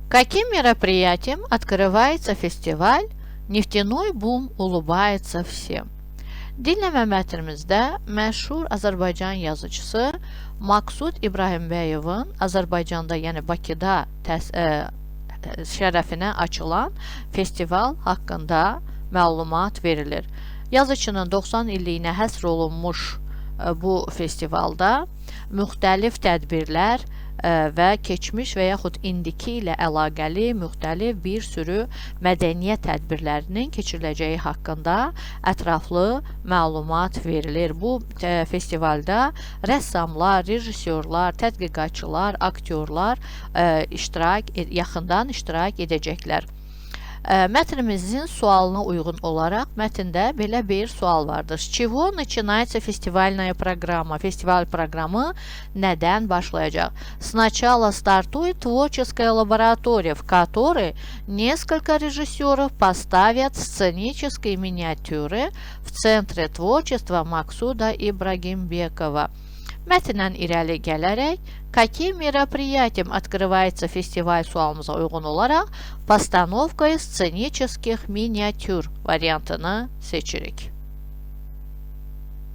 Каким мероприятием открывается фестиваль «Нефтяной бум улыбается всем»? Dinləmə mətnimizdə məşhur Azərbaycan yazıcısı Maqsud İbrahimbəyovun Azərbaycanda, yəni Bakıda şərəfinə açılan festival haqqında məlumat verilir. Yazıcının 90 illiyinə həsr olunmuş bu festivalda müxtəlif tədbirlər və keçmiş və yaxud indiki ilə əlaqəli müxtəlif bir sürü mədəniyyət tədbirlərinin keçiriləcəyi haqqında ətraflı məlumat verilir. Bu festivalda rəssamlar, rejissorlar, tədqiqatçılar, aktyorlar yaxından iştirak edəcəklər. Mətnimizin sualına uyğun olaraq mətndə belə bir sual vardır. С чего начинается фестивальная программа? Festival proqramı nədən başlayacaq? Сначала стартует творческая лаборатория, в которой несколько режиссеров поставят сценические миниатюры в центре творчества Максуда Ибрагимбекова. Mətndən irəli gələrək, каким мероприятием открывается фестиваль sualımıza uyğun olaraq, постановкой сценических миниатюр variantını seçirik.